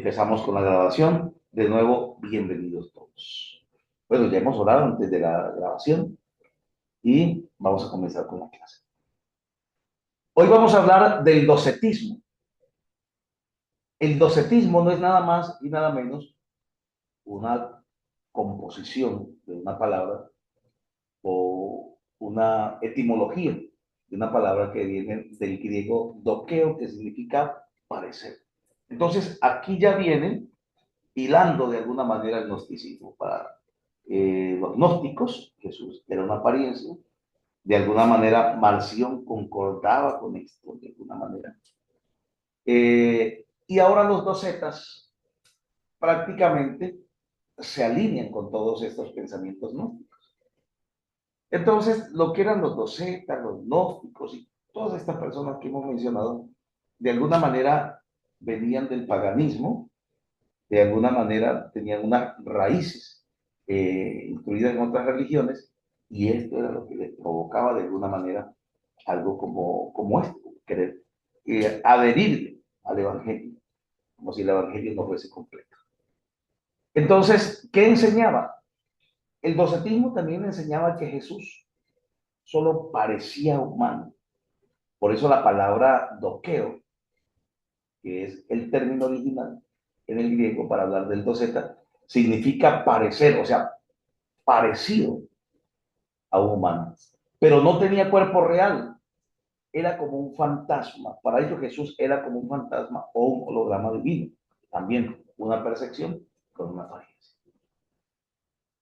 Empezamos con la grabación. De nuevo, bienvenidos todos. Bueno, ya hemos orado antes de la grabación y vamos a comenzar con la clase. Hoy vamos a hablar del docetismo. El docetismo no es nada más y nada menos una composición de una palabra o una etimología de una palabra que viene del griego dokeo, que significa parecer. Entonces, aquí ya viene hilando de alguna manera el gnosticismo. Para los gnósticos, Jesús era una apariencia, de alguna manera Marción concordaba con esto, de alguna manera. Y ahora los docetas prácticamente se alinean con todos estos pensamientos gnósticos. Entonces, lo que eran los docetas, los gnósticos y todas estas personas que hemos mencionado, de alguna manera venían del paganismo, de alguna manera tenían unas raíces incluidas en otras religiones, y esto era lo que les provocaba de alguna manera algo como esto, querer adherir al Evangelio, como si el Evangelio no fuese completo. Entonces, ¿qué enseñaba? El docetismo también enseñaba que Jesús solo parecía humano. Por eso la palabra doqueo, que es el término original en el griego para hablar del doceta, significa parecer, o sea, parecido a un humano, pero no tenía cuerpo real, era como un fantasma. Para ellos Jesús era como un fantasma o un holograma divino, también una percepción con una apariencia.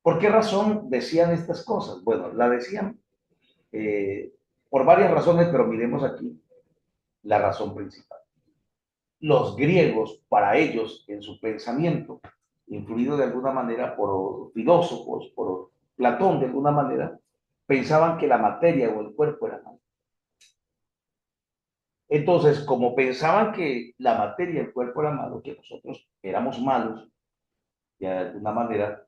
¿Por qué razón decían estas cosas? Bueno, la decían por varias razones, pero miremos aquí la razón principal. Los griegos, para ellos, en su pensamiento, influido de alguna manera por filósofos, por Platón de alguna manera, pensaban que la materia o el cuerpo era malo. Entonces, como pensaban que la materia y el cuerpo era malo, que nosotros éramos malos, de alguna manera,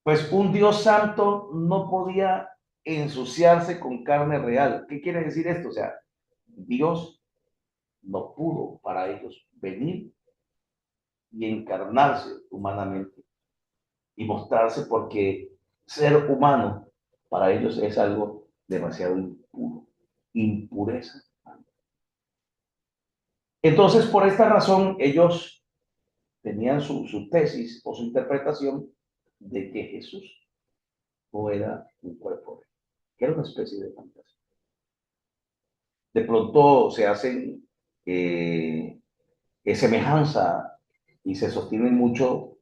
pues un Dios santo no podía ensuciarse con carne real. ¿Qué quiere decir esto? O sea, Dios no pudo para ellos venir y encarnarse humanamente y mostrarse, porque ser humano para ellos es algo demasiado impuro, impureza. Entonces, por esta razón, ellos tenían su tesis o su interpretación de que Jesús no era un cuerpo, que era una especie de fantasma. De pronto se hacen semejanza y se sostienen mucho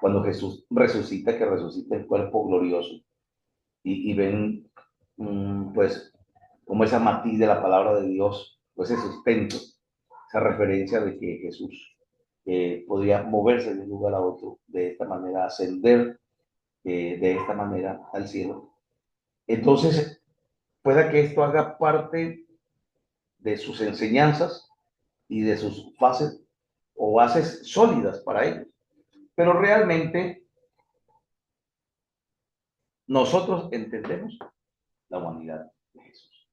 cuando Jesús resucita, que resucita el cuerpo glorioso, y ven pues como esa matiz de la palabra de Dios, pues ese sustento, esa referencia de que Jesús podría moverse de un lugar a otro, de esta manera ascender de esta manera al cielo. Entonces, pueda que esto haga parte de sus enseñanzas y de sus fases o bases sólidas para ellos. Pero realmente nosotros entendemos la humanidad de Jesús.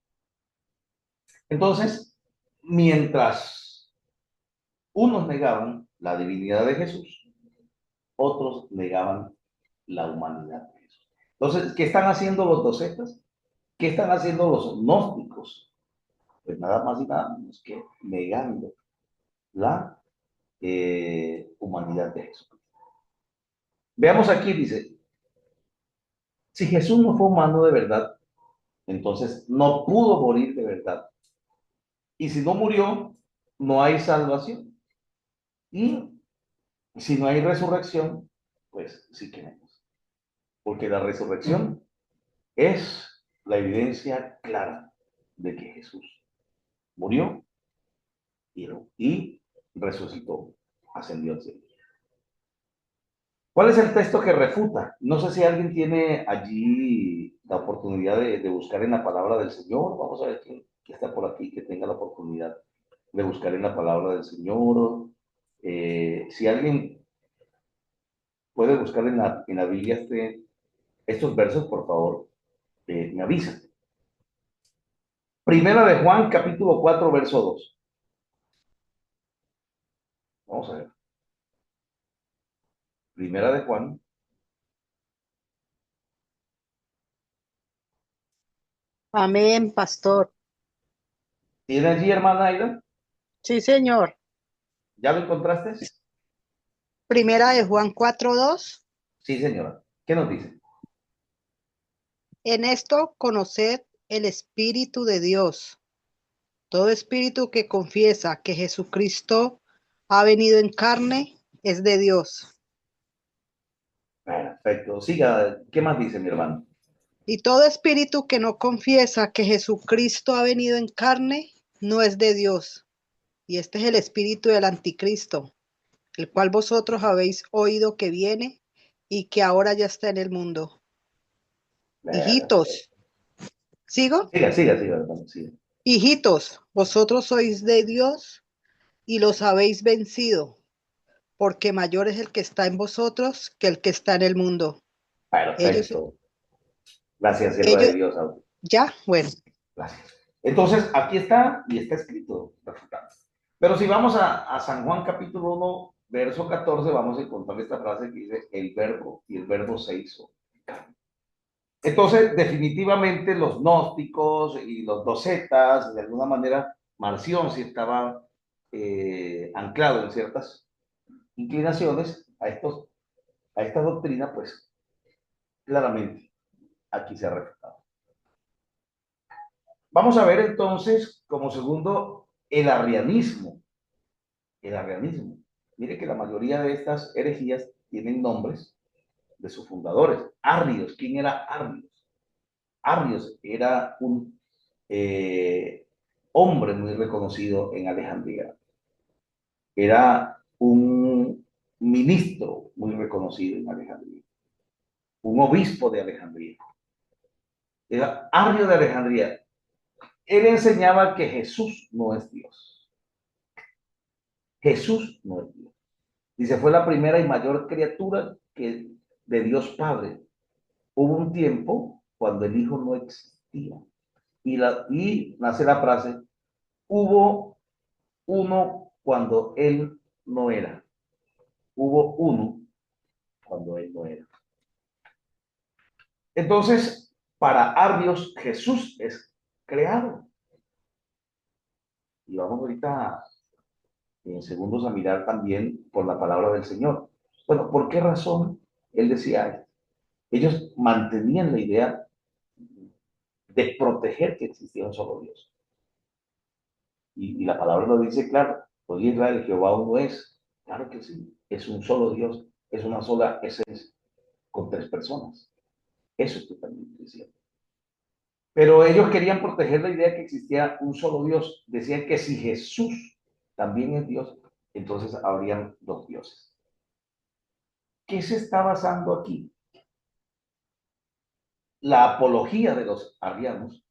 Entonces, mientras unos negaban la divinidad de Jesús, otros negaban la humanidad de Jesús. Entonces, ¿qué están haciendo los docetas? ¿Qué están haciendo los gnósticos? Pues nada más y nada menos que negando la humanidad de Jesús. Veamos aquí, dice, si Jesús no fue humano de verdad, entonces no pudo morir de verdad. Y si no murió, no hay salvación. Y si no hay resurrección, pues sí queremos. Porque la resurrección es la evidencia clara de que Jesús murió y resucitó, ascendió al cielo. ¿Cuál es el texto que refuta? No sé si alguien tiene allí la oportunidad de buscar en la palabra del Señor. Vamos a ver quién está por aquí, que tenga la oportunidad de buscar en la palabra del Señor. Si alguien puede buscar en la Biblia estos versos, por favor, me avisa. Primera de Juan, capítulo 4, verso 2. Vamos a ver. Primera de Juan. Amén, pastor. ¿Tiene allí, hermana Aida? Sí, señor. ¿Ya lo encontraste? Primera de Juan 4:2. Sí, señora. ¿Qué nos dice? En esto conoced el Espíritu de Dios. Todo espíritu que confiesa que Jesucristo ha venido en carne es de Dios. Perfecto. Siga. ¿Qué más dice mi hermano? Y todo espíritu que no confiesa que Jesucristo ha venido en carne no es de Dios. Y este es el espíritu del anticristo, el cual vosotros habéis oído que viene y que ahora ya está en el mundo. Perfecto. Hijitos, ¿sigo? Siga, siga, siga, hermano, siga. Hijitos, vosotros sois de Dios y los habéis vencido, porque mayor es el que está en vosotros que el que está en el mundo. Ellos, Perfecto. Gracias, sierva de ellos, Dios. ya, bueno, Gracias. Entonces, aquí está y está escrito. Pero si vamos a San Juan capítulo 1, verso 14, vamos a encontrar esta frase que dice, el verbo, y el verbo se hizo carne. Entonces, definitivamente los gnósticos y los docetas, de alguna manera, Marción sí estaba anclado en ciertas inclinaciones a esta doctrina, pues claramente aquí se ha refutado. Vamos a ver entonces, como segundo, el arrianismo. El arrianismo. Mire que la mayoría de estas herejías tienen nombres de sus fundadores. Arrios, ¿quién era Arrios? Arrios era un hombre muy reconocido en Alejandría. Era un ministro muy reconocido en Alejandría. Un obispo de Alejandría. Era Arrio de Alejandría. Él enseñaba que Jesús no es Dios. Jesús no es Dios. Dice, fue la primera y mayor criatura que, de Dios Padre. Hubo un tiempo cuando el Hijo no existía. Y nace la frase, hubo uno cuando Él no era. Hubo uno cuando Él no era. Entonces, para Ardios, Jesús es creado. Y vamos ahorita en segundos a mirar también por la palabra del Señor. Bueno, ¿por qué razón Él decía esto? Ellos mantenían la idea de proteger que existía un solo Dios. Y la palabra lo dice claro, oye Israel, Jehová uno es. Claro que sí, es un solo Dios, es una sola esencia, con tres personas. Eso es totalmente cierto. Pero ellos querían proteger la idea que existía un solo Dios. Decían que si Jesús también es Dios, entonces habrían dos dioses. ¿Qué se está basando aquí? La apología de los arrianos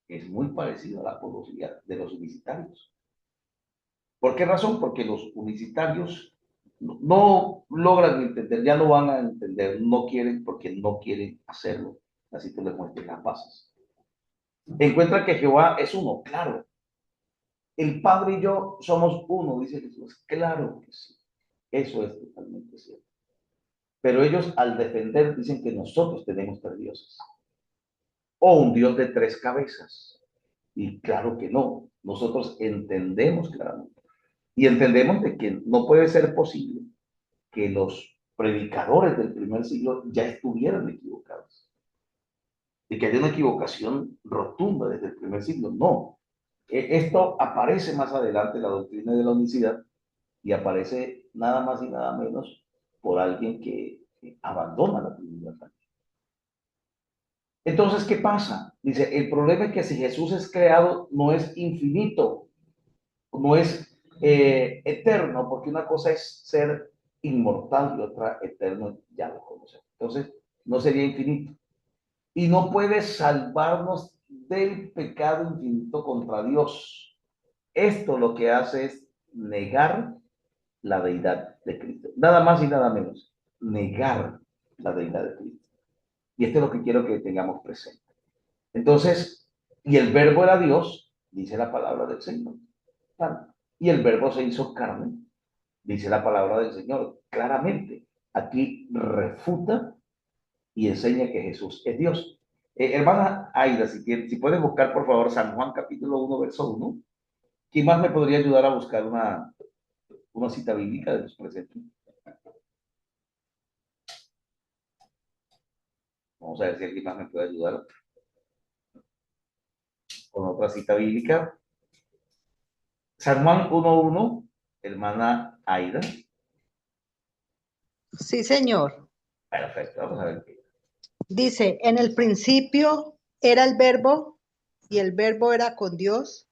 es muy parecida a la apología de los unitarios. ¿Por qué razón? Porque los unitarios no logran entender, ya no van a entender, no quieren porque no quieren hacerlo. Así tú les muestres las bases. Encuentra que Jehová es uno, claro. El Padre y yo somos uno, dice Jesús. Claro que sí. Eso es totalmente cierto. Pero ellos al defender dicen que nosotros tenemos tres dioses. O un Dios de tres cabezas. Y claro que no. Nosotros entendemos claramente. Y entendemos de que no puede ser posible que los predicadores del primer siglo ya estuvieran equivocados. De que haya una equivocación rotunda desde el primer siglo. No. Esto aparece más adelante en la doctrina de la unicidad y aparece nada más y nada menos por alguien que abandona la Trinidad. Entonces, ¿qué pasa? Dice, el problema es que si Jesús es creado, no es infinito, no es eterno, porque una cosa es ser inmortal y otra eterno, ya lo conocemos. Entonces, no sería infinito. Y no puede salvarnos del pecado infinito contra Dios. Esto lo que hace es negar la deidad de Cristo. Nada más y nada menos. Negar la deidad de Cristo. Y esto es lo que quiero que tengamos presente. Entonces, y el verbo era Dios, dice la palabra del Señor. Y el verbo se hizo carne, dice la palabra del Señor, claramente. aquí refuta y enseña que Jesús es Dios. Hermana Aida, si puedes buscar por favor San Juan capítulo 1, verso 1. ¿Quién más me podría ayudar a buscar una cita bíblica de los presentes? Vamos a ver si alguien más me puede ayudar con otra cita bíblica. San Juan 1:1, hermana Aida. Sí, señor. Perfecto, vamos a ver. Dice, en el principio era el verbo y el verbo era con Dios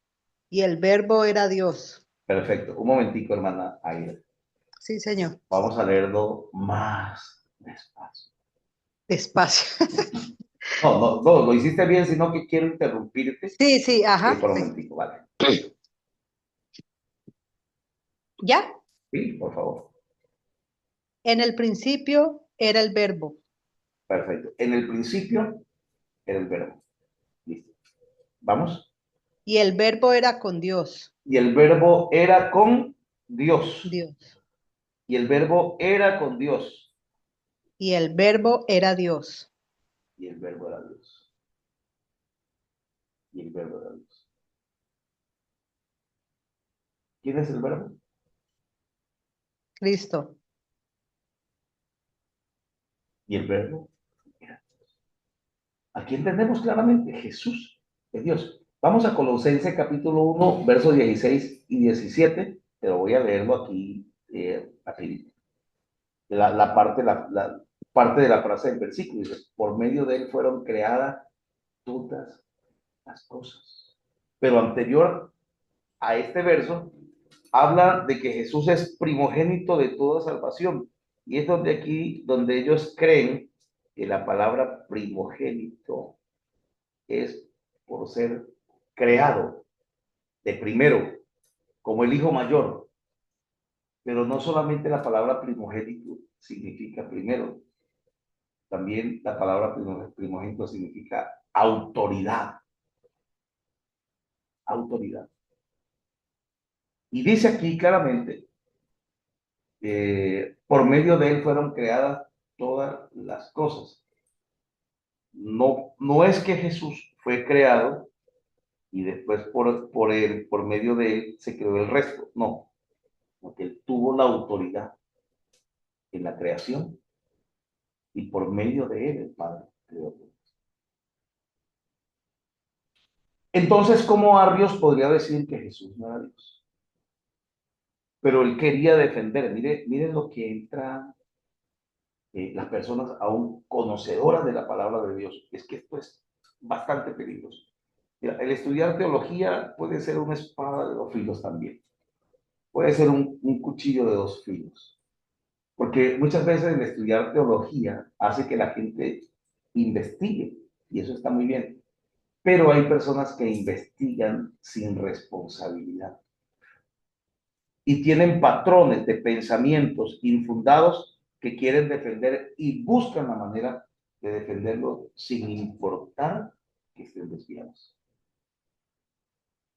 y el verbo era Dios. Perfecto, un momentico, hermana Aida. Sí, señor. Vamos a leerlo más despacio. Despacio. No, no, no, lo hiciste bien, sino que quiero interrumpirte Sí, sí, ajá. por un Sí. momentico, ¿vale? ¿Ya? Sí, por favor. En el principio era el verbo Perfecto. En el principio era el verbo. Listo. ¿Vamos? y el verbo era con Dios. Y el verbo era con Dios. Dios. Y el verbo era con Dios. Y el verbo era Dios. Y el verbo era Dios. Y el verbo era Dios. ¿Quién es el verbo? Cristo. Y el verbo era Dios. Aquí entendemos claramente, Jesús es Dios. Vamos a Colosenses capítulo 1, versos 16 y 17. Pero voy a leerlo aquí rapidito. La parte de la frase del versículo dice, por medio de él fueron creadas todas las cosas. Pero anterior a este verso, habla de que Jesús es primogénito de toda salvación. Y es donde aquí, donde ellos creen que la palabra primogénito es por ser creado de primero, como el hijo mayor. Pero no solamente la palabra primogénito significa primero, también la palabra primogénito significa autoridad. Autoridad. Y dice aquí claramente, por medio de él fueron creadas todas las cosas. No, no es que Jesús fue creado y después por medio de él se creó el resto. No, porque él tuvo la autoridad en la creación y por medio de él el Padre creó todo. Entonces, ¿cómo Arrios podría decir que Jesús no era Dios? Pero él quería defender. Miren lo que entra las personas aún conocedoras de la palabra de Dios. Es que esto es bastante peligroso. Mira, el estudiar teología puede ser una espada de dos filos también. Puede ser un cuchillo de dos filos. Porque muchas veces el estudiar teología hace que la gente investigue, y eso está muy bien. Pero hay personas que investigan sin responsabilidad y tienen patrones de pensamientos infundados que quieren defender y buscan la manera de defenderlo sin importar que estén desviados.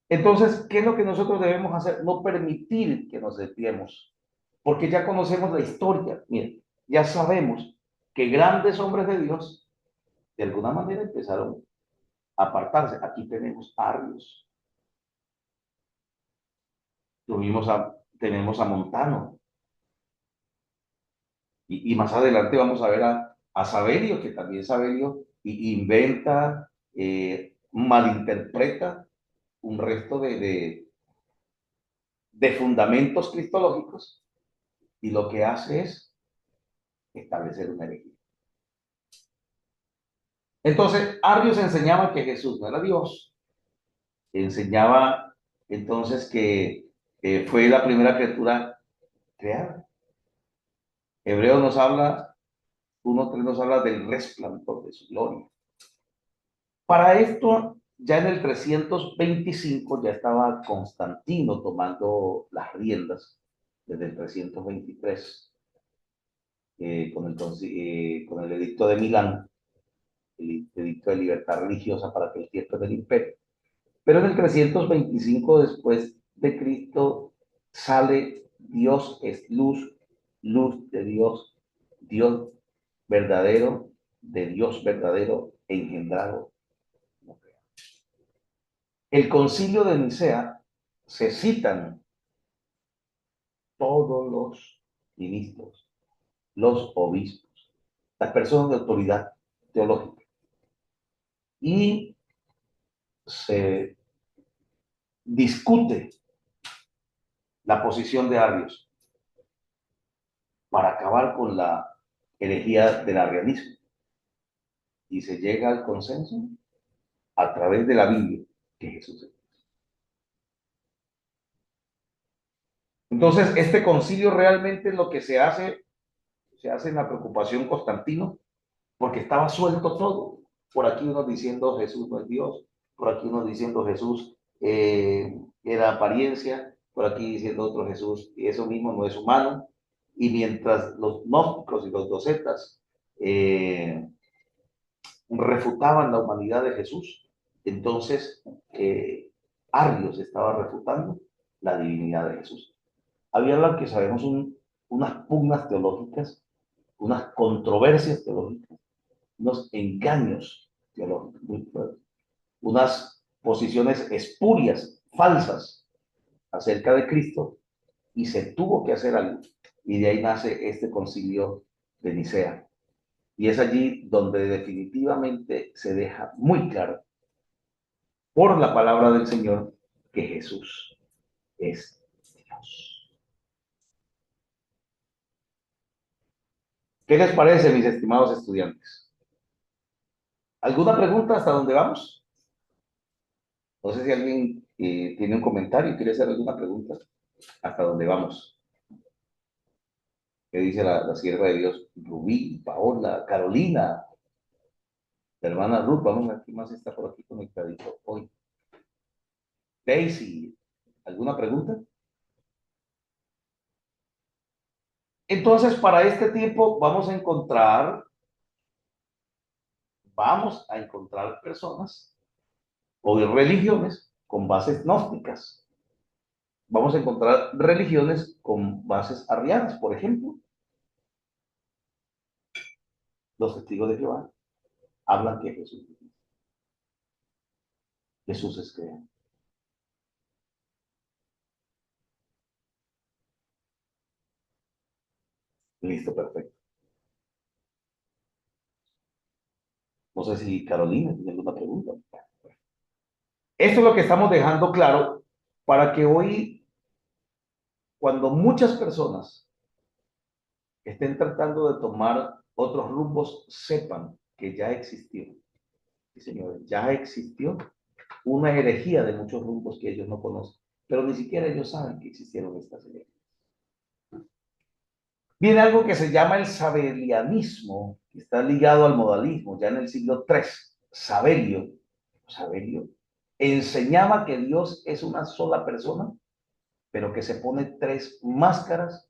Entonces, ¿qué es lo que nosotros debemos hacer? No permitir que nos desviemos, porque ya conocemos la historia. Miren, ya sabemos que grandes hombres de Dios de alguna manera empezaron a apartarse. Aquí tenemos a Arrios, tenemos a Montano, y más adelante vamos a ver a Saverio, que también Saverio inventa, malinterpreta un resto de fundamentos cristológicos y lo que hace es establecer una herejía. Entonces, Arrios enseñaba que Jesús no era Dios, enseñaba entonces que fue la primera criatura creada. Hebreo nos habla, 1:3 nos habla del resplandor de su gloria. Para esto, ya en el 325 ya estaba Constantino tomando las riendas, desde el 323, con el edicto de Milán, el edicto de libertad religiosa para que el tiempo del imperio. Pero en el 325 después de Cristo sale Dios es luz, luz de Dios, Dios verdadero, de Dios verdadero engendrado. El concilio de Nicea se citan todos los ministros, los obispos, las personas de autoridad teológica, y se discute la posición de Arios para acabar con la herejía del arrianismo, y se llega al consenso a través de la Biblia que Jesús es. Entonces, este concilio realmente lo que se hace en la preocupación Constantino, porque estaba suelto todo. Por aquí uno diciendo Jesús no es Dios, por aquí uno diciendo Jesús era apariencia, por aquí diciendo otro Jesús, y eso mismo no es humano. Y mientras los gnósticos y los docetas refutaban la humanidad de Jesús, entonces Arios estaba refutando la divinidad de Jesús. Había lo que sabemos unas pugnas teológicas, unas controversias teológicas, unos engaños teológicos muy fuertes, unas posiciones espurias, falsas acerca de Cristo, y se tuvo que hacer algo. Y de ahí nace este concilio de Nicea. Y es allí donde definitivamente se deja muy claro por la palabra del Señor que Jesús es Dios. ¿Qué les parece, mis estimados estudiantes? ¿Alguna pregunta hasta dónde vamos? No sé si alguien tiene un comentario y quiere hacer alguna pregunta hasta dónde vamos. ¿Qué dice la sierva de Dios? Rubí, Paola, Carolina, la hermana Ruth, vamos a ver quién más está por aquí conectadito hoy. Daisy, ¿alguna pregunta? Entonces, para este tiempo vamos a encontrar personas o religiones con bases gnósticas. Vamos a encontrar religiones con bases arrianas, por ejemplo. Los testigos de Jehová hablan que Jesús es creado. Listo, perfecto. No sé si Carolina tiene alguna pregunta. Esto es lo que estamos dejando claro para que hoy, cuando muchas personas estén tratando de tomar otros rumbos, sepan que ya existió. Sí, señores, ya existió una herejía de muchos rumbos que ellos no conocen, pero ni siquiera ellos saben que existieron estas herejías. Viene algo que se llama el sabelianismo, que está ligado al modalismo, ya en el siglo III. Sabelio enseñaba que Dios es una sola persona, pero que se pone tres máscaras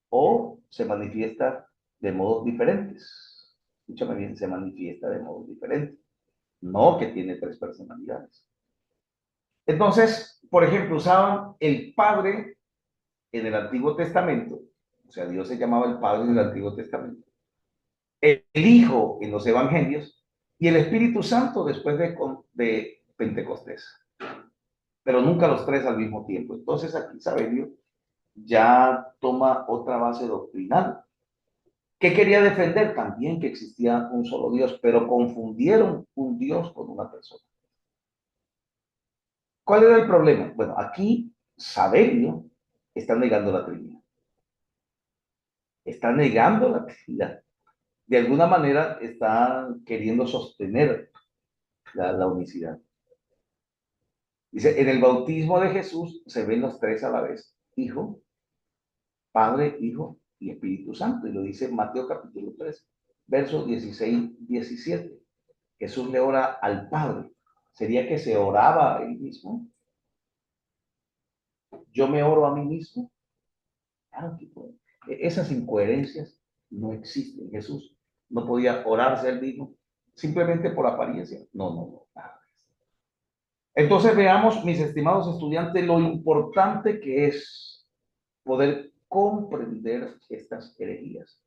o se manifiesta de modos diferentes. Escúchame bien, se manifiesta de modos diferentes, no que tiene tres personalidades. Entonces, por ejemplo, usaban el Padre en el Antiguo Testamento, o sea, Dios se llamaba el Padre en el Antiguo Testamento, el Hijo en los Evangelios y el Espíritu Santo después de Pentecostés, pero nunca los tres al mismo tiempo. Entonces aquí Sabelio ya toma otra base doctrinal. ¿Qué quería defender? También que existía un solo Dios, pero confundieron un Dios con una persona. ¿Cuál era el problema? Bueno, aquí Sabelio está negando la Trinidad. Está negando la Trinidad. De alguna manera está queriendo sostener la unicidad. Dice, en el bautismo de Jesús se ven los tres a la vez, Hijo, Padre, Hijo y Espíritu Santo. Y lo dice Mateo capítulo 3, versos 16, 17. Jesús le ora al Padre. ¿Sería que se oraba a él mismo? ¿Yo me oro a mí mismo? Claro que puede. Esas incoherencias no existen. Jesús no podía orarse a él mismo simplemente por apariencia. No, no, no. Nada. Entonces veamos, mis estimados estudiantes, lo importante que es poder comprender estas herejías.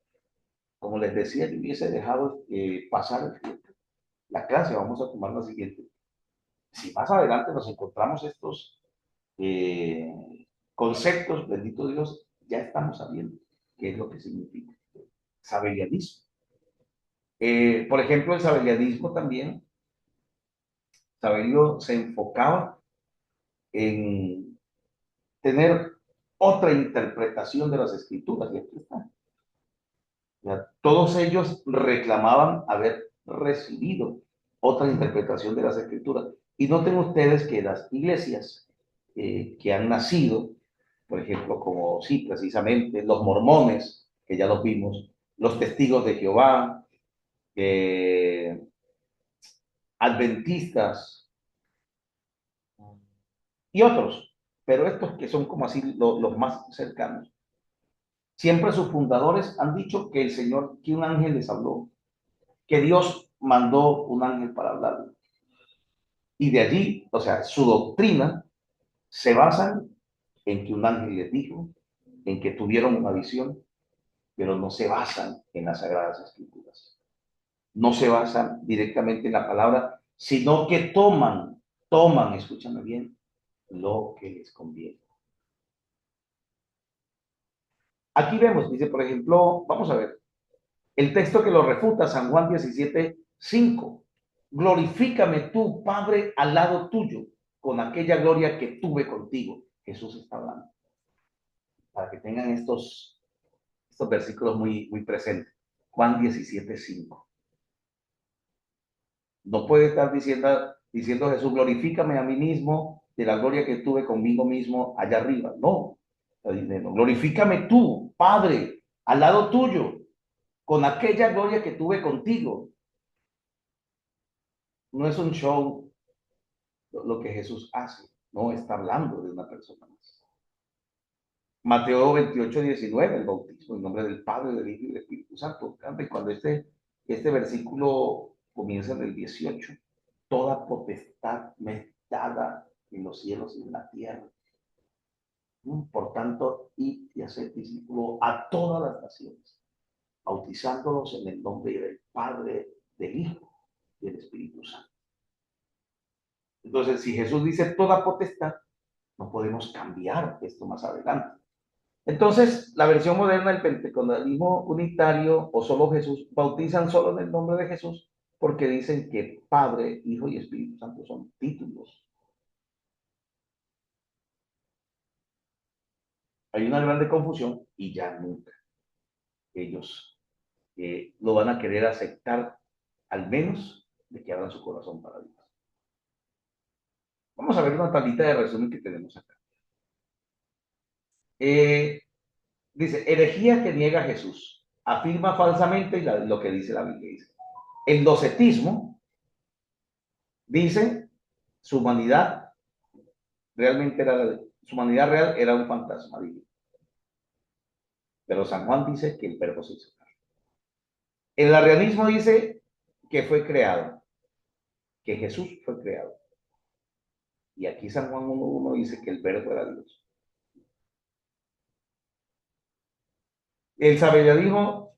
como les decía, yo hubiese dejado pasar la clase. Vamos a tomar la siguiente. Si más adelante nos encontramos estos conceptos, bendito Dios, ya estamos sabiendo qué es lo que significa. Sabelianismo. Por ejemplo, el sabelianismo también, Sabelio se enfocaba en tener otra interpretación de las escrituras, y aquí está. Ya, todos ellos reclamaban haber recibido otra interpretación de las escrituras. Y noten ustedes que las iglesias que han nacido, por ejemplo, como sí, precisamente los mormones, que ya los vimos, los testigos de Jehová, adventistas y otros, pero estos que son como así los más cercanos, siempre sus fundadores han dicho que el Señor, que un ángel les habló, que Dios mandó un ángel para hablar. Y de allí, o sea, su doctrina se basa en que un ángel les dijo, en que tuvieron una visión, pero no se basan en las Sagradas Escrituras. No se basan directamente en la palabra, sino que toman, escúchame bien, lo que les conviene. Aquí vemos, dice, por ejemplo, vamos a ver, el texto que lo refuta, San Juan 17:5. Glorifícame tú, Padre, al lado tuyo, con aquella gloria que tuve contigo. Jesús está hablando. Para que tengan estos versículos muy presentes. Juan 17:5. No puede estar diciendo Jesús, glorifícame a mí mismo de la gloria que tuve conmigo mismo allá arriba. No, está diciendo, glorifícame tú, Padre, al lado tuyo, con aquella gloria que tuve contigo. No es un show lo que Jesús hace, no está hablando de una persona más. Mateo 28:19, el bautismo en nombre del Padre, del Hijo y del Espíritu Santo. Cuando este versículo comienza del 18, toda potestad me es dada en los cielos y en la tierra. Por tanto, id y haced discípulos a todas las naciones, bautizándolos en el nombre del Padre, del Hijo y del Espíritu Santo. Entonces, si Jesús dice toda potestad, no podemos cambiar esto más adelante. Entonces, la versión moderna del pentecostalismo unitario o solo Jesús bautizan solo en el nombre de Jesús porque dicen que Padre, Hijo y Espíritu Santo son títulos. Hay una grande confusión y ya nunca ellos lo van a querer aceptar, al menos de que abran su corazón para Dios. Vamos a ver una tablita de resumen que tenemos acá. Dice, herejía que niega a Jesús. Afirma falsamente lo que dice la Biblia. Dice, el docetismo dice su humanidad realmente era, su humanidad real era un fantasma divino. Pero San Juan dice que el verbo se hizo carne. El arrianismo dice que fue creado, que Jesús fue creado. Y aquí San Juan 1:1 dice que el verbo era Dios. El sabelladismo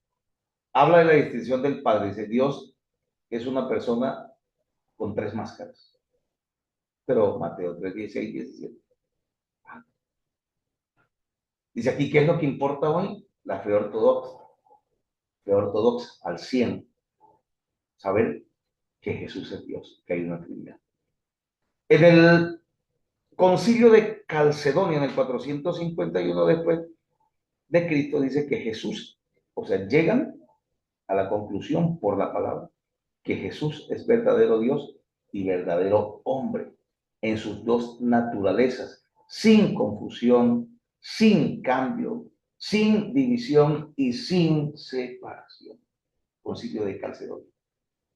habla de la distinción del Padre. Dice, Dios es una persona con tres máscaras. Pero Mateo 3:16-17. Dice aquí, ¿qué es lo que importa hoy? La fe ortodoxa. Fe ortodoxa al 100. Saber que Jesús es Dios, que hay una Trinidad. En el concilio de Calcedonia, en el 451 después de Cristo, dice que Jesús, o sea, llegan a la conclusión por la palabra, que Jesús es verdadero Dios y verdadero hombre en sus dos naturalezas, sin confusión, sin cambio, sin división y sin separación. Concilio de Calcedonia.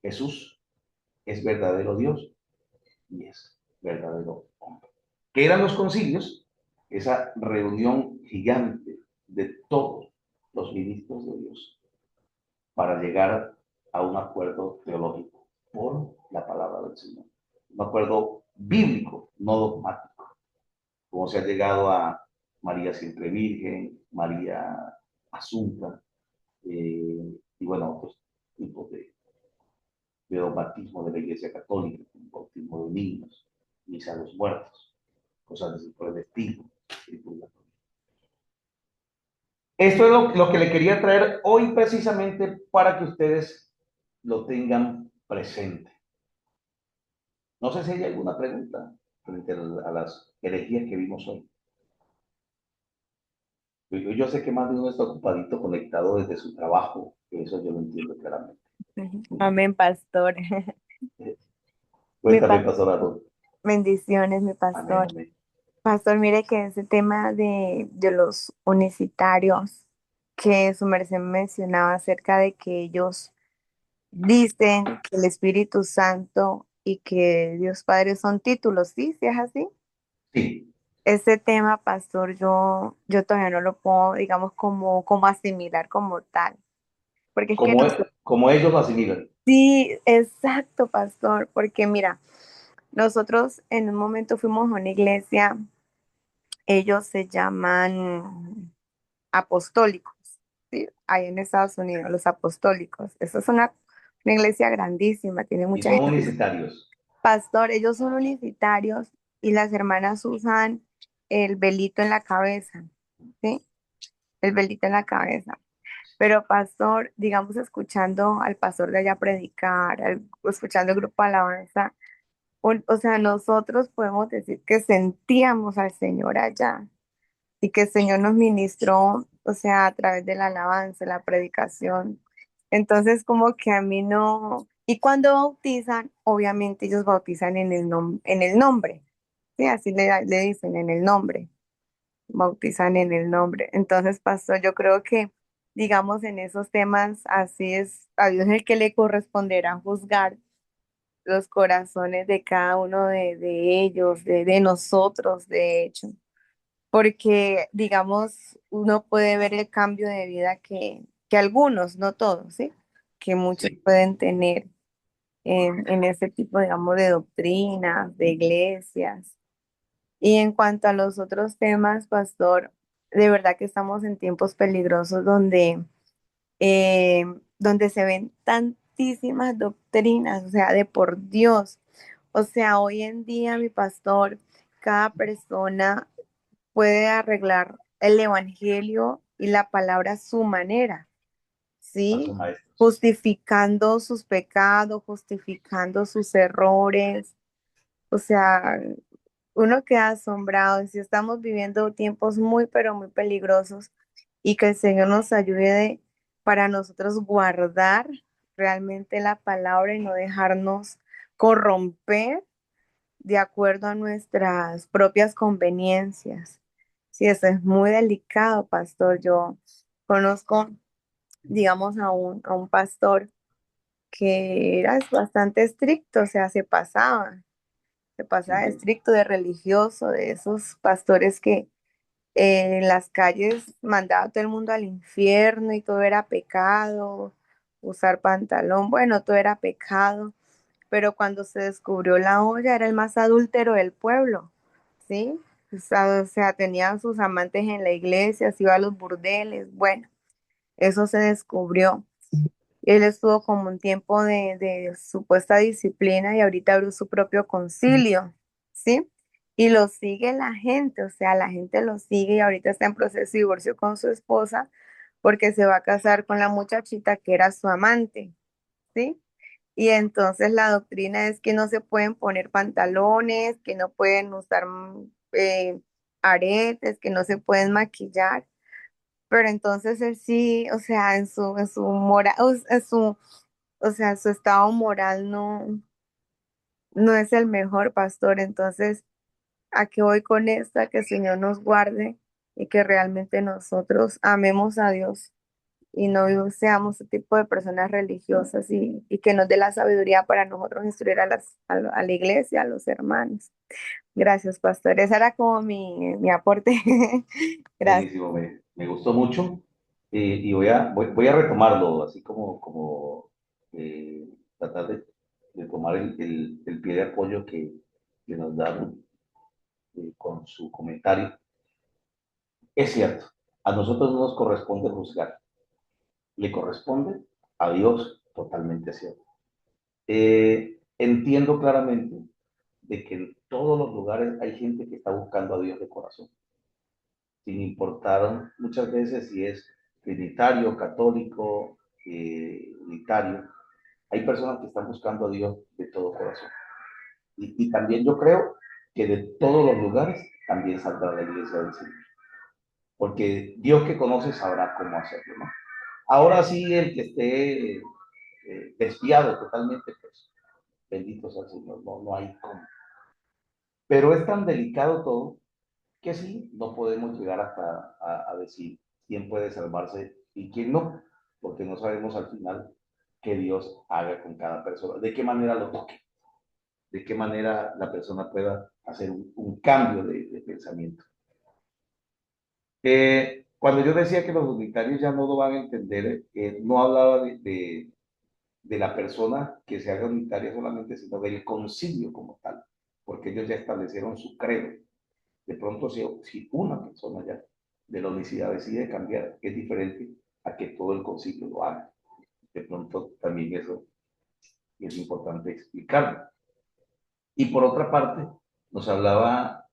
Jesús es verdadero Dios y es verdadero hombre. ¿Qué eran los concilios? Esa reunión gigante de todos los ministros de Dios para llegar a un acuerdo teológico por la palabra del Señor. Un acuerdo bíblico, no dogmático, como se ha llegado a María siempre virgen, María Asunta, y bueno, otros tipos de dogmatismo de la Iglesia Católica, como bautismo de niños, misa a los muertos, cosas así por el estilo. Esto es lo que le quería traer hoy precisamente para que ustedes lo tengan presente. No sé si hay alguna pregunta frente a las herejías que vimos hoy. Yo sé que más de uno está ocupadito, conectado desde su trabajo, eso yo lo entiendo claramente. Amén, pastor. Mi Cuéntame, pastor Aarón. bendiciones, mi Amén, pastor. amén. Pastor, mire que ese tema de los unicitarios que su merced mencionaba acerca de que ellos dicen que el Espíritu Santo y que Dios Padre son títulos, ¿sí? ¿Sí es así? Sí, Ese tema, pastor, yo todavía no lo puedo, digamos, como asimilar como tal. Porque es que como, nosotros, como ellos lo asimilan. sí, exacto, pastor, porque mira, nosotros en un momento fuimos a una iglesia, ellos se llaman apostólicos, ¿sí? Ahí en Estados Unidos, los apostólicos. Esa es una iglesia grandísima, tiene Y mucha son gente. unicitarios. Pastor, ellos son unicitarios y las hermanas usan el velito en la cabeza, ¿sí? El velito en la cabeza. Pero pastor, digamos, escuchando al pastor de allá predicar, escuchando el grupo de alabanza, o sea, nosotros podemos decir que sentíamos al Señor allá y que el Señor nos ministró, o sea, a través de la alabanza, la predicación. Entonces, como que a mí no. Y cuando bautizan, obviamente ellos bautizan en el nombre, ¿sí? Así le dicen, en el nombre, bautizan en el nombre. Entonces, pastor, yo creo que, digamos, en esos temas, así es, a Dios es el que le corresponderá juzgar los corazones de cada uno de ellos, de nosotros, de hecho, porque, digamos, uno puede ver el cambio de vida que algunos, no todos, ¿sí? Que muchos Sí, pueden tener en ese tipo, digamos, de doctrinas, de iglesias. Y en cuanto a los otros temas, pastor, de verdad que estamos en tiempos peligrosos eh, donde se ven tantísimas doctrinas, o sea, de por Dios. O sea, hoy en día, mi pastor, cada persona puede arreglar el evangelio y la palabra a su manera, ¿sí? falsos maestros. Justificando sus pecados, justificando sus errores. O sea, uno queda asombrado. Si estamos viviendo tiempos muy, pero muy peligrosos y que el Señor nos ayude para nosotros guardar realmente la palabra y no dejarnos corromper de acuerdo a nuestras propias conveniencias. Sí, eso es muy delicado, pastor. Yo conozco, digamos, a un pastor que era bastante estricto, o sea, se pasaba de Sí, estricto, de religioso, de esos pastores que en las calles mandaba a todo el mundo al infierno y todo era pecado, usar pantalón, bueno, todo era pecado, pero cuando se descubrió la olla era el más adúltero del pueblo, ¿sí? O sea, tenía a sus amantes en la iglesia, se iba a los burdeles, bueno, eso se descubrió. Él estuvo como un tiempo de supuesta disciplina y ahorita abrió su propio concilio, ¿sí? Y lo sigue la gente, o sea, la gente lo sigue y ahorita está en proceso de divorcio con su esposa porque se va a casar con la muchachita que era su amante, ¿sí? Y entonces la doctrina es que no se pueden poner pantalones, que no pueden usar aretes, que no se pueden maquillar. Pero entonces él sí, o sea, en su moral, o sea, su estado moral no es el mejor, pastor. Entonces, ¿a qué voy con esto? A que el Señor nos guarde y que realmente nosotros amemos a Dios y no seamos ese tipo de personas religiosas y que nos dé la sabiduría para nosotros instruir a la iglesia, a los hermanos. Gracias, pastor. Ese era como mi aporte. Gracias. buenísimo, me gustó mucho y voy a retomarlo, así como tratar de tomar el pie de apoyo que nos da con su comentario. Es cierto, a nosotros no nos corresponde juzgar, le corresponde a Dios, totalmente cierto. Entiendo claramente de que en todos los lugares hay gente que está buscando a Dios de corazón, sin importar muchas veces si es trinitario, católico, unitario. Hay personas que están buscando a Dios de todo corazón. Y también yo creo que de todos los lugares también saldrá la iglesia del Señor. Porque Dios que conoce sabrá cómo hacerlo, ¿no? Ahora sí, el que esté desviado totalmente, pues bendito sea el Señor, no hay cómo. Pero es tan delicado todo que sí, no podemos llegar hasta a decir quién puede salvarse y quién no, porque no sabemos al final qué Dios haga con cada persona, de qué manera lo toque, de qué manera la persona pueda hacer un cambio de pensamiento. Cuando yo decía que los unitarios ya no lo van a entender, no hablaba de la persona que se haga unitaria solamente, sino del concilio como tal, porque ellos ya establecieron su credo. De pronto, si una persona ya de la unicidad decide cambiar, es diferente a que todo el concilio lo haga. De pronto, también eso es importante explicarlo. Y por otra parte, nos hablaba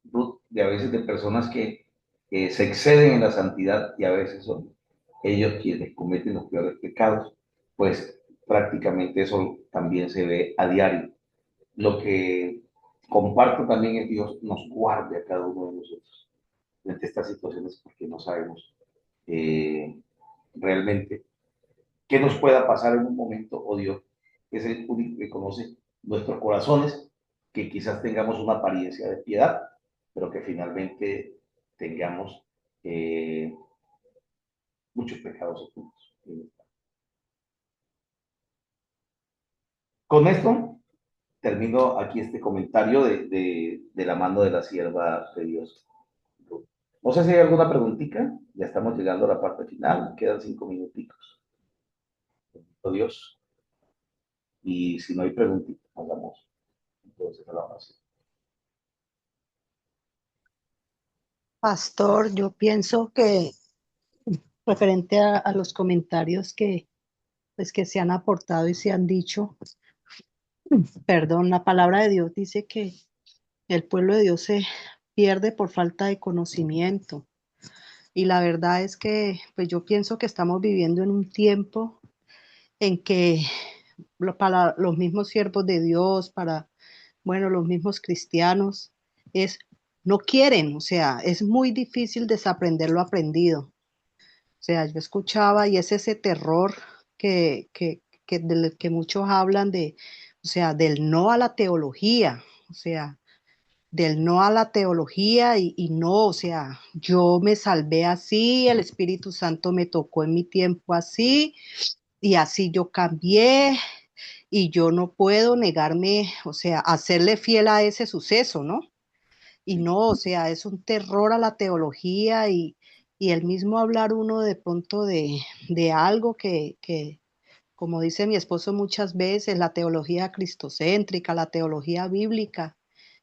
Ruth de a veces de personas que se exceden en la santidad y a veces son ellos quienes cometen los peores pecados, pues prácticamente eso también se ve a diario. Lo que comparto también es Dios nos guarde a cada uno de nosotros frente a estas situaciones porque no sabemos eh, realmente qué nos pueda pasar en un momento, o Dios, que es el único que conoce nuestros corazones, que quizás tengamos una apariencia de piedad, pero que finalmente tengamos muchos pecados ocultos. Con esto termino aquí este comentario de la mano de la sierva de Dios. No sé si hay alguna preguntita, ya estamos llegando a la parte final, quedan 5 minutitos. Dios. Y si no hay preguntitas, hagamos entonces a la oración. Pastor, yo pienso que referente a los comentarios que, pues, que se han aportado y se han dicho, perdón, la palabra de Dios dice que el pueblo de Dios se pierde por falta de conocimiento. Y la verdad es que, pues yo pienso que estamos viviendo en un tiempo en que para los mismos siervos de Dios, para, bueno, los mismos cristianos, es, no quieren, o sea, es muy difícil desaprender lo aprendido. O sea, yo escuchaba y es ese terror del que muchos hablan de, o sea, del no a la teología, o sea, del no a la teología y no, o sea, yo me salvé así, el Espíritu Santo me tocó en mi tiempo así y así yo cambié y yo no puedo negarme, o sea, hacerle fiel a ese suceso, ¿no? Y no, o sea, es un terror a la teología y el mismo hablar uno de pronto de algo como dice mi esposo muchas veces, la teología cristocéntrica, la teología bíblica,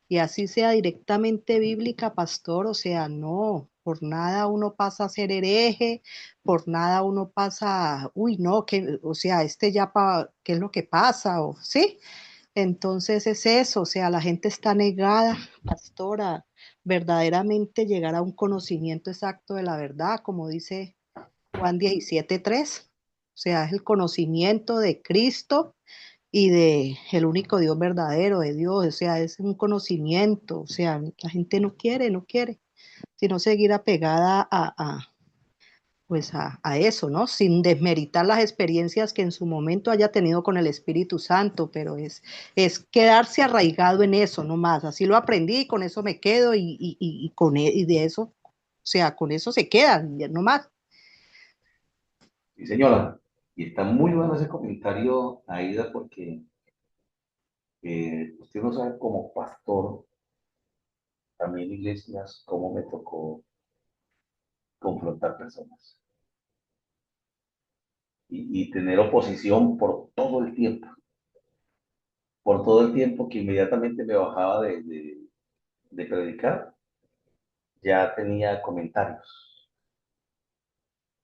y así sea directamente bíblica, pastor, o sea, no, por nada uno pasa a ser hereje, por nada uno pasa, uy, no, que, o sea, ¿qué es lo que pasa? O, ¿sí? Entonces es eso, o sea, la gente está negada, pastora, verdaderamente llegar a un conocimiento exacto de la verdad, como dice Juan 17:3. O sea, es el conocimiento de Cristo y de el único Dios verdadero, de Dios. O sea, es un conocimiento. O sea, la gente no quiere, sino seguir apegada pues a eso, ¿no? Sin desmeritar las experiencias que en su momento haya tenido con el Espíritu Santo, pero es quedarse arraigado en eso, no más. Así lo aprendí y con eso me quedo y de eso, o sea, con eso se quedan, no más. Sí, señora. Y está muy bueno ese comentario, Aida, porque usted no sabe como pastor, también iglesias, cómo me tocó confrontar personas y tener oposición por todo el tiempo que inmediatamente me bajaba de predicar, ya tenía comentarios.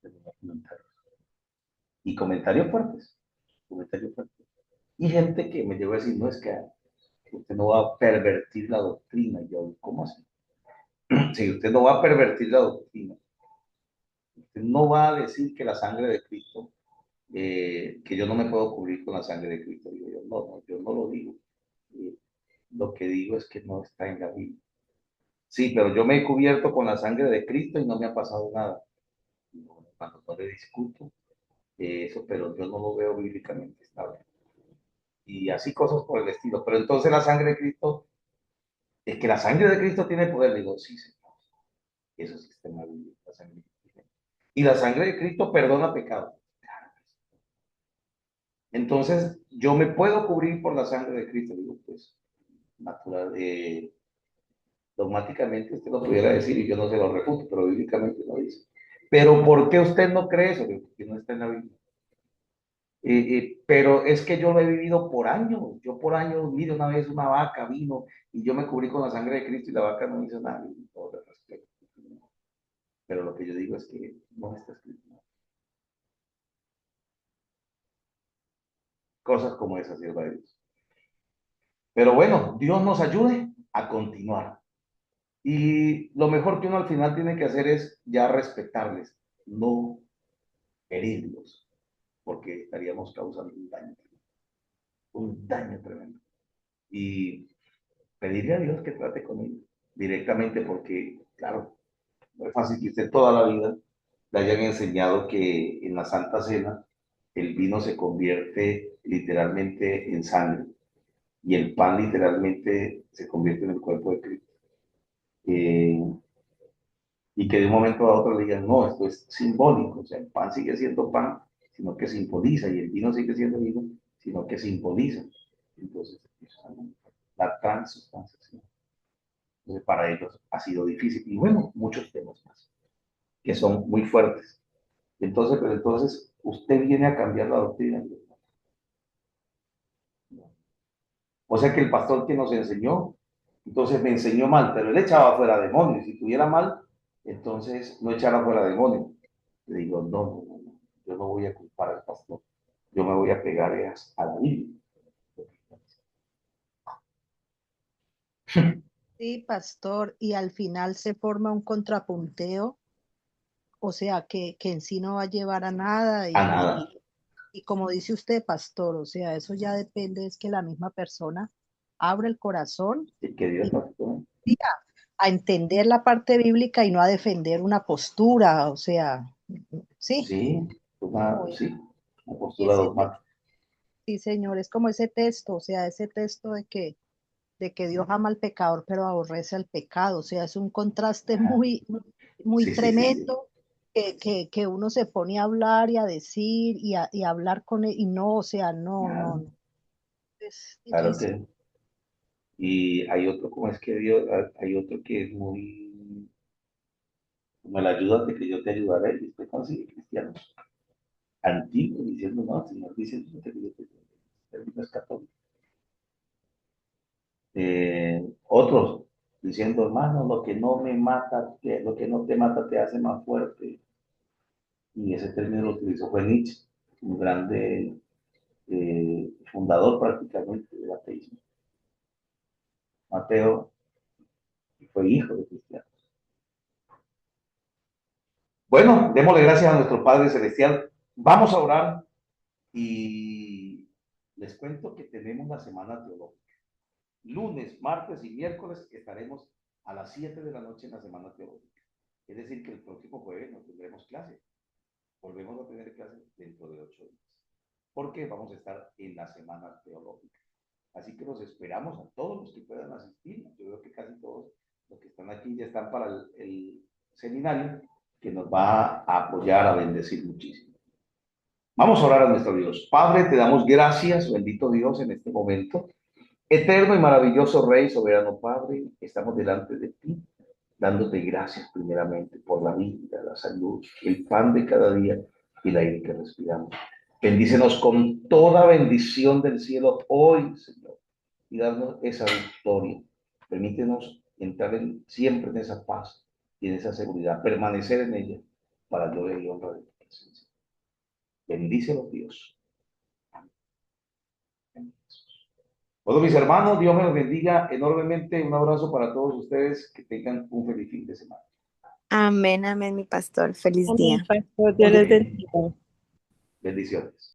Tenía comentarios. Y comentarios fuertes, comentarios fuertes. Y gente que me llegó a decir, no, es que usted no va a pervertir la doctrina. Y yo, ¿cómo así? Si usted no va a pervertir la doctrina, usted no va a decir que la sangre de Cristo, que yo no me puedo cubrir con la sangre de Cristo. Digo yo, no, no, yo no lo digo. Eh, lo que digo es que no está en la Biblia. Sí, pero yo me he cubierto con la sangre de Cristo y no me ha pasado nada. Cuando no le discuto eso, pero yo no lo veo bíblicamente estable. Y así cosas por el estilo. Pero entonces la sangre de Cristo, es que la sangre de Cristo tiene poder. Digo, sí, señor. Eso sí está en la Biblia. La sangre de Cristo. Y la sangre de Cristo perdona pecados. Entonces, yo me puedo cubrir por la sangre de Cristo. Digo, pues, natural, dogmáticamente usted lo pudiera decir y yo no se lo refuto, pero bíblicamente no dice. Pero ¿por qué usted no cree eso? Porque no está en la Biblia. Pero es que yo lo he vivido por años. Yo por años, mire, una vez una vaca vino y yo me cubrí con la sangre de Cristo y la vaca no hizo nada. Todo el respeto. Pero lo que yo digo es que no está escrito. Cosas como esas, Dios de Dios. Pero bueno, Dios nos ayude a continuar. Y lo mejor que uno al final tiene que hacer es ya respetarles, no herirlos, porque estaríamos causando un daño tremendo. Y pedirle a Dios que trate con ellos directamente, porque, claro, no es fácil que usted toda la vida le hayan enseñado que en la Santa Cena el vino se convierte literalmente en sangre y el pan literalmente se convierte en el cuerpo de Cristo. Eh, y que de un momento a otro le digan, no, esto es simbólico, o sea, el pan sigue siendo pan, sino que simboliza, y el vino sigue siendo vino, sino que simboliza. Entonces, la transustancia, ¿sí? Entonces, para ellos ha sido difícil, y bueno, muchos temas más, que son muy fuertes. Entonces, pero entonces, usted viene a cambiar la doctrina. O sea que el pastor que nos enseñó, entonces me enseñó mal, pero él echaba fuera demonios. Si tuviera mal, entonces no echara fuera demonios. Le digo, no, no, no, no, yo no voy a culpar al pastor. Yo me voy a pegar a la Biblia. Sí, pastor, y al final se forma un contrapunteo, o sea, que en sí no va a llevar a nada A nada. y como dice usted, pastor, o sea, eso ya depende, es que la misma persona abre el corazón Y que Dios y nos tome. a entender la parte bíblica y no a defender una postura, o sea, sí, Sí, como sí, una postura ese, dogmática. sí, señor, es como ese texto, o sea, ese texto de que Dios ama al pecador, pero aborrece al pecado, o sea, es un contraste Ajá. muy Sí, sí, sí, sí. tremendo. Que uno se pone a hablar y a decir y a hablar con él, y no, o sea, no, no, Claro, no, es claro difícil. que. Y hay otro, como es que Dios, hay otro que es muy, como la ayuda de que yo te ayudaré, y usted consigue cristianos antiguos diciendo, no, el Señor dice, no te ayude, no es católico. Otros diciendo, hermano, lo que no me mata, lo que no te mata te hace más fuerte. Y ese término lo utilizó fue Nietzsche, un grande fundador prácticamente del ateísmo. Mateo fue hijo de cristiano. Bueno, démosle gracias a nuestro Padre Celestial. Vamos a orar y les cuento que tenemos la semana teológica. Lunes, martes y miércoles estaremos a las 7 de la noche en la semana teológica. Es decir, que el próximo jueves no tendremos clase. Volvemos a tener clase dentro de 8 días. Porque vamos a estar en la semana teológica. Así que los esperamos a todos los que puedan asistir. Yo veo que casi todos los que están aquí ya están para el seminario que nos va a apoyar, a bendecir muchísimo. Vamos a orar a nuestro Dios. Padre, te damos gracias, bendito Dios, en este momento. Eterno y maravilloso Rey, soberano Padre, estamos delante de ti, dándote gracias primeramente por la vida, la salud, el pan de cada día y el aire que respiramos. Bendícenos con toda bendición del cielo hoy, Señor, y darnos esa victoria. Permítenos entrar siempre en esa paz y en esa seguridad, permanecer en ella para gloria y honra de tu presencia. Bendícelos, Dios. Bueno, mis hermanos, Dios me los bendiga enormemente. Un abrazo para todos ustedes. Que tengan un feliz fin de semana. Amén, amén, mi pastor. Feliz Amén, día. pastor. Dios les bendiga. Bendiciones.